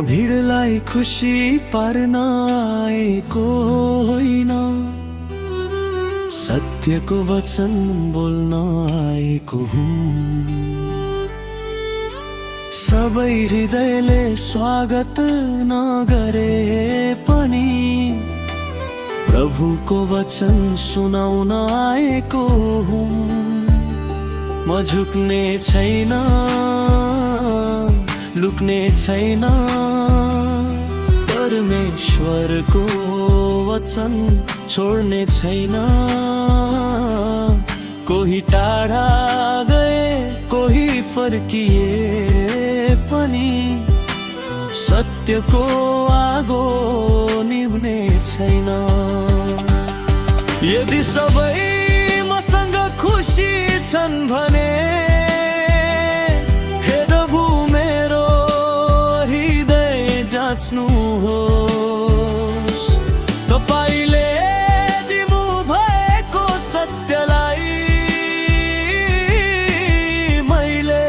भिडलाई खुसी पार्न आएको होइन, सत्यको वचन बोल्न आएको हुँ। सबै हृदयले स्वागत नगरे पनि प्रभुको वचन सुनाउन आएको हुँ। म झुक्ने छैन, लुक्ने छैन, परमेश्वरको वचन छोड्ने छैन। कोही टाढा गए, कोही फर्किए पनि सत्यको आगो निभ्ने छैन। यदि सबै मसँग खुसी छन् भने हे प्रभु मेरो हृदय जाँच्नुहोस्। तपाईले दिनु भएको सत्यलाई मैले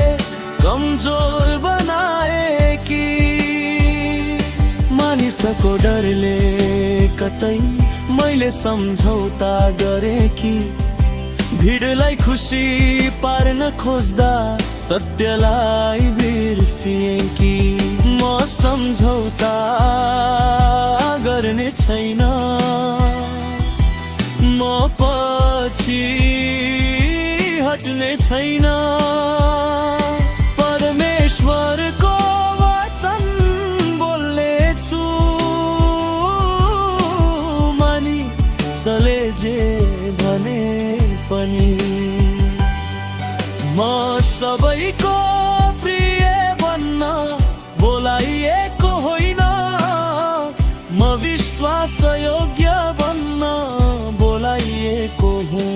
कमजोर बनाए कि मानिसको डरले कतै मैले सम्झौता गरे कि भिडलाई खुसी पार्न खोज्दा सत्यलाई बिर्सिए कि म सम्झौता गर्ने छैन, म पछि हट्ने छैन। परमेश्वरको वचन बोल्नेछु, मानिसले जे भने पनि। म सबैको प्रिय बन्न बोलाइएको होइन, म विश्वास योग्य बन्न बोलाइएको हुँ।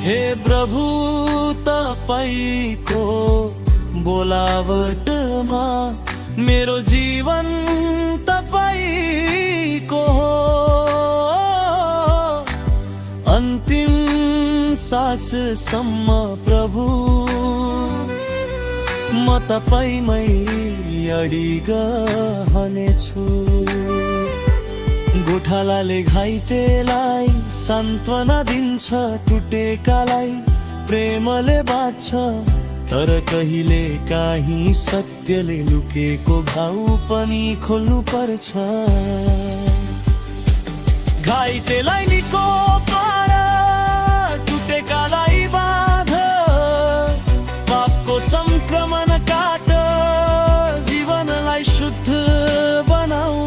हे प्रभु तपाईको बोलावटमा मेरो जीवन तपाईको हो। अन्तिम साससम्म प्रभु म तपाईमै अडिगहनेछु। गोठालाले घाइतेलाई सान्त्वना दिन्छ, टुटेकालाई प्रेमले बाँच्छ, तर कहिले काहीँ सत्यले लुकेको घाउ पनि खोल्नु पर्छ। घाइतेलाई निको पार, टुटेकालाई बाँध, पापको संक्रमण काट, जीवनलाई शुद्ध बनाऊ।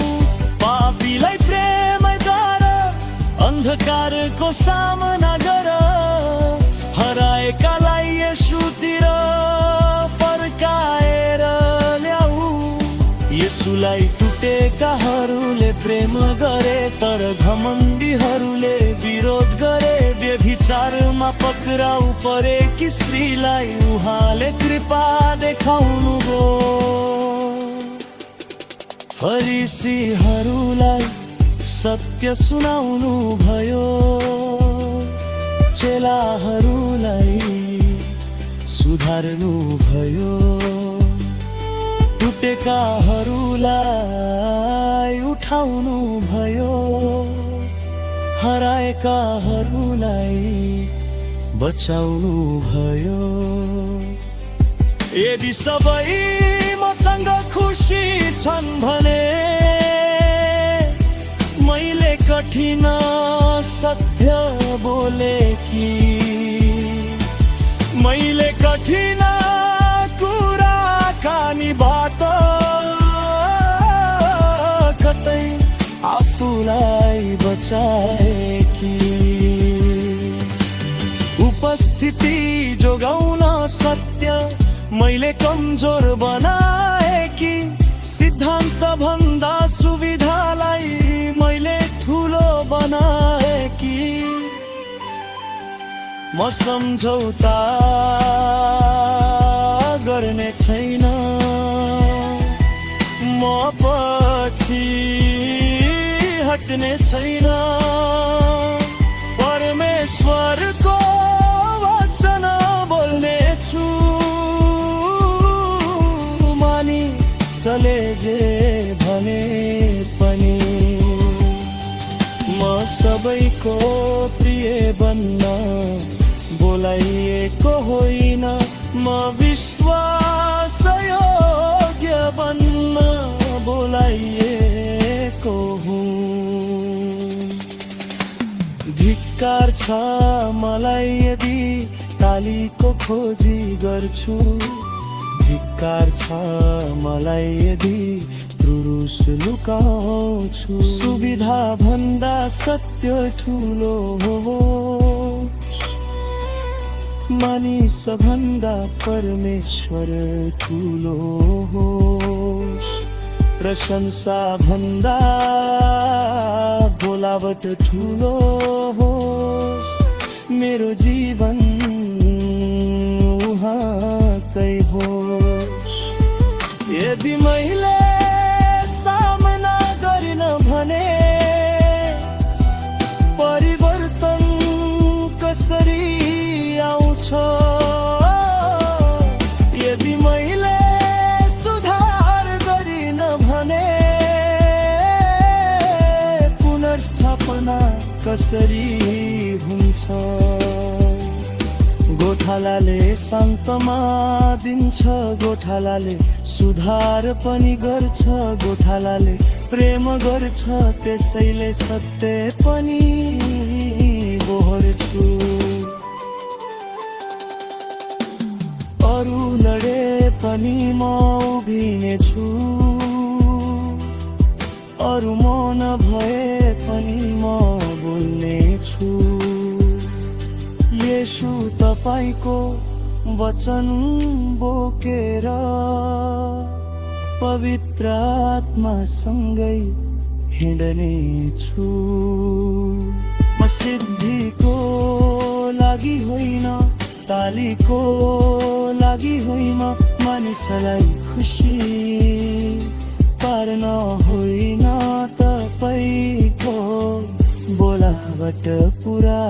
पापीलाई प्रेम गर, अन्धकारको सामना गर, हराएकालाई येशूतिर फर्काएर ल्याऊ। येशूलाई टुटेकाहरूले प्रेम गरे, तर घमण्डीहरूले विरोध गरे। व्यभिचारमा पक्राउ परेकी स्त्रीलाई उहाँले कृपा देखाउनु भो। फरिसीहरूलाई सत्य सुनाउनु भयो, चेलाहरूलाई सुधार्नु भयो। टुटेकाहरूलाई उठाउनु भयो, हराएकाहरूलाई बचाउनु भयो। यदि सबै मसँग खुसी छन् भने मैले कठिन सत्य बोले कि मैले कठिन कुराकानीबाट कतै आफूलाई बचाए कि उपस्थिति जोगाउन सत्य मैले कमजोर बनाए कि सिद्धान्त भन्दा सुविधालाई मैले ठुलो बनाए कि म सम्झौता गर्ने छैन, म पछि हट्ने छैन। परमेश्वरको वचन बोल्नेछु, मानिसले जे सबैको प्रिय बन्न बोलाइएको होइन, म विश्वासयोग्य बन्न बोलाइएको हुँ। धिक्कार छ मलाई यदि तालीको खोजी गर्छु, धिक्कार छ मलाई यदि त्रुरुस लुकाउँछु। सुविधा भन्दा सत्य ठुलो होस्, मानिस भन्दा परमेश्वर ठुलो होस्। प्रशंसा भन्दा बोलावट ठुलो होस्, मेरो जीवन उहाँकै होस्। यदि मैले सामना गरिन भने परिवर्तन कसरी आउँछ? यदि मैले सुधार गरिन भने पुनर्स्थापना कसरी हुन्छ? गोठालाले शान्तमा दिन्छ, गोठालाले सुधार पनि गर्छ, गोठालाले प्रेम गर्छ, त्यसैले सत्य पनि बोहर्छु। अरू लडे पनि म उभिनेछु, अरू म नभए पनि म बोल्नेछु। येशू तपाईको वचन बोकेर पवित्र आत्मासँगै हिँड्नेछु। म सिद्धिको लागि होइन, तालीको लागि होइन, मानिसलाई खुसी पार्न होइन, तपाईको बोलावट पुरा